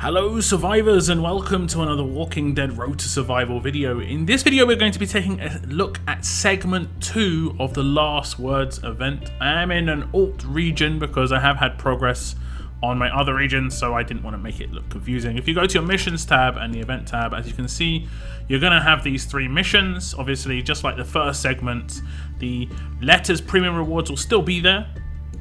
Hello survivors and welcome to another Walking Dead Road to Survival video. In this video we're going to be taking a look at segment 2 of the Last Words event. I am in an alt region because I have had progress on my other regions, so I didn't want to make it look confusing. If you go to your missions tab and the event tab, as you can see, you're going to have these 3 missions. Obviously, just like the first segment, the letters premium rewards will still be there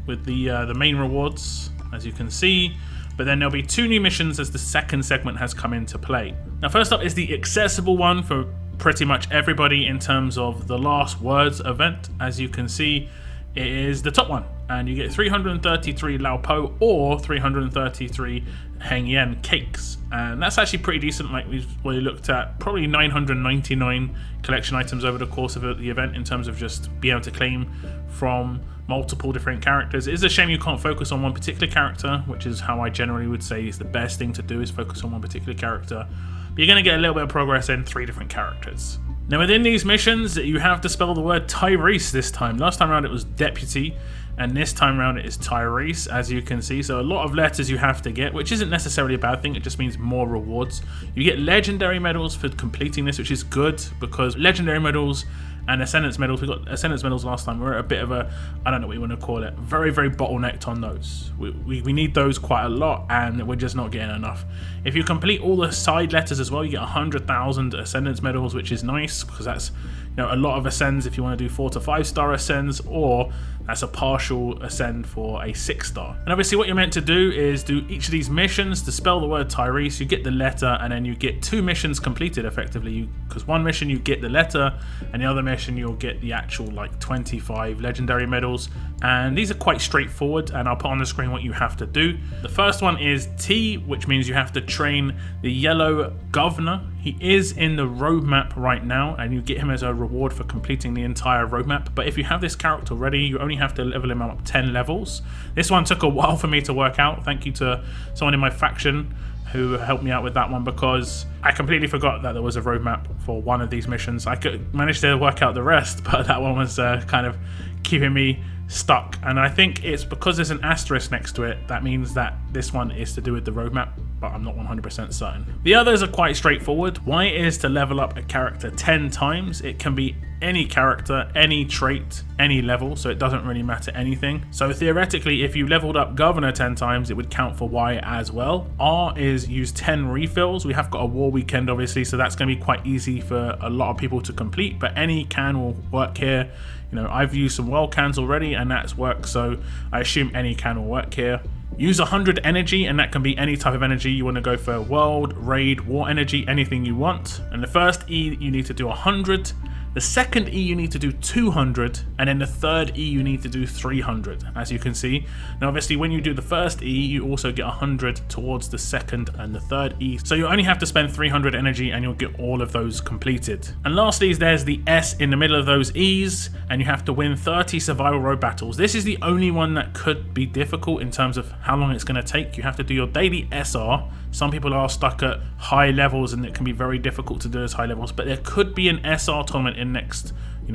with the main rewards, as you can see. But then there'll be 2 new missions as the second segment has come into play. Now first up is the accessible one for pretty much everybody in terms of the Last Words event. As you can see, it is the top one, and you get 333 Lao Po or 333 Heng Yen cakes, and that's actually pretty decent. Like we looked at, probably 999 collection items over the course of the event in terms of just being able to claim from multiple different characters. It is a shame you can't focus on one particular character, which is how I generally would say is the best thing to do, is focus on one particular character. But you're going to get a little bit of progress in 3 different characters. Now within these missions, you have to spell the word TYREESE this time. Last time around it was deputy, and this time around it is TYREESE, as you can see. So a lot of letters you have to get, which isn't necessarily a bad thing, it just means more rewards. You get legendary medals for completing this, which is good, because legendary medals and Ascendance medals, we got Ascendance medals last time, we're at a bit of a, I don't know what you want to call it, very bottlenecked on those. We need those quite a lot, and we're just not getting enough. If you complete all the side letters as well, you get 100,000 Ascendance medals, which is nice, because that's, you know, a lot of ascends if you want to do 4 to 5 star ascends, or that's a partial ascend for a 6 star. And obviously what you're meant to do is do each of these missions to spell the word TYREESE. You get the letter, and then you get 2 missions completed effectively, because one mission you get the letter, and the other mission you'll get the actual like 25 legendary medals. And these are quite straightforward, and I'll put on the screen what you have to do. The first one is T, which means you have to train the yellow governor. He is in the roadmap right now, and you get him as a reward for completing the entire roadmap. But if you have this character already, you only have to level him up 10 levels. This one took a while for me to work out. Thank you to someone in my faction who helped me out with that one, because I completely forgot that there was a roadmap for one of these missions. I could manage to work out the rest, but that one was kind of keeping me stuck. And I think it's because there's an asterisk next to it, that means that this one is to do with the roadmap, but I'm not 100% certain. The others are quite straightforward. Why is to level up a character 10 times. It can be any character, any trait, any level, so it doesn't really matter anything. So theoretically, if you leveled up Governor 10 times, it would count for Y as well. R is use 10 refills. We have got a war weekend obviously, so that's going to be quite easy for a lot of people to complete, but any can will work here. You know, I've used some world cans already and that's worked, so I assume any can will work here. Use 100 energy, and that can be any type of energy. You want to go for world, raid, war energy, anything you want. And the first E you need to do 100. The second E you need to do 200, and then the third E you need to do 300, as you can see. Now obviously when you do the first E, you also get 100 towards the second and the third E. So you only have to spend 300 energy and you'll get all of those completed. And lastly, there's the S in the middle of those E's, and you have to win 30 survival road battles. This is the only one that could be difficult in terms of how long it's going to take. You have to do your daily SR. Some people are stuck at high levels and it can be very difficult to do those high levels, but there could be an SR tournament in next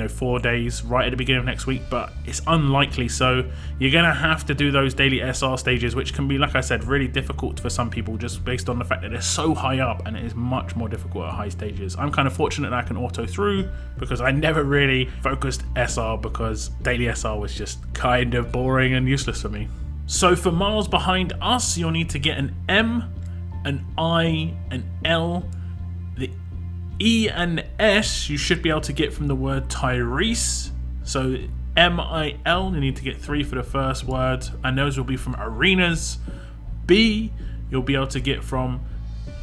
4 days, right at the beginning of next week, but it's unlikely. So you're gonna have to do those daily SR stages, which can be, like I said, really difficult for some people just based on the fact that they're so high up, and it is much more difficult at high stages. I'm kind of fortunate that I can auto through because I never really focused SR, because daily SR was just kind of boring and useless for me. So for miles behind us, you'll need to get an M, an I, an L. The E and S you should be able to get from the word TYREESE. So M-I-L, you need to get 3 for the first word, and those will be from arenas. B, you'll be able to get from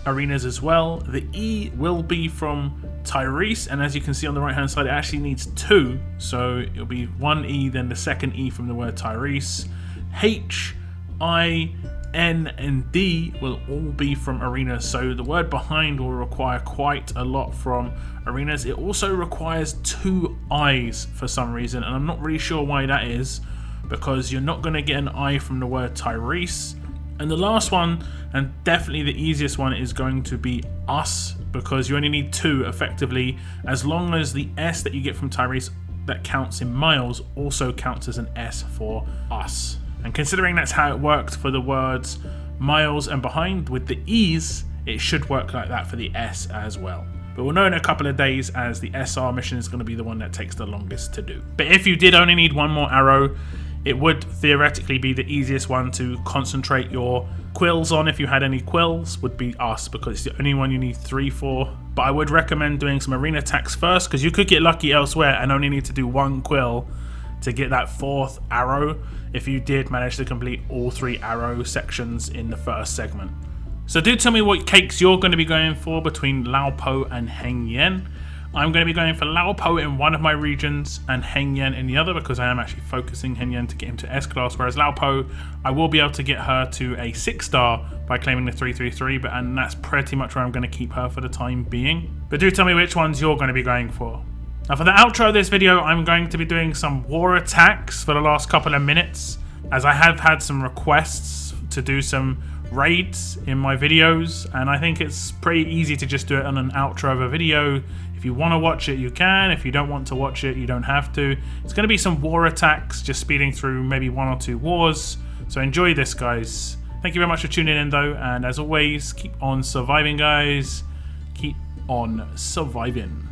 arenas as well. The E will be from TYREESE, and as you can see on the right hand side, it actually needs 2. So it'll be 1 E, then the second E from the word TYREESE. H, I, N and D will all be from arenas, so the word behind will require quite a lot from arenas. It also requires 2 I's for some reason, and I'm not really sure why that is, because you're not going to get an I from the word TYREESE. And the last one, and definitely the easiest one, is going to be US, because you only need 2 effectively, as long as the S that you get from TYREESE that counts in miles also counts as an S for US. And considering that's how it worked for the words miles and behind. With the E's, it should work like that for the S as well. But we'll know in a couple of days, as the SR mission is going to be the one that takes the longest to do. But if you did only need one more arrow, it would theoretically be the easiest one to concentrate your quills on. If you had any quills, would be us, because it's the only one you need 3 for. But I would recommend doing some arena attacks first, because you could get lucky elsewhere and only need to do 1 quill to get that 4th arrow if you did manage to complete all 3 arrow sections in the first segment. So do tell me what cakes you're going to be going for between Laopo and Heng Yen. I'm going to be going for Laopo in one of my regions and Heng Yen in the other, because I am actually focusing Heng Yen to get him to S class, whereas Laopo, I will be able to get her to a 6-star by claiming the 333, and that's pretty much where I'm going to keep her for the time being. But do tell me which ones you're going to be going for. Now for the outro of this video, I'm going to be doing some war attacks for the last couple of minutes, as I have had some requests to do some raids in my videos, and I think it's pretty easy to just do it on an outro of a video. If you want to watch it, you can. If you don't want to watch it, you don't have to. It's going to be some war attacks, just speeding through maybe 1 or 2 wars. So enjoy this, guys. Thank you very much for tuning in, though, and as always, keep on surviving, guys. Keep on surviving.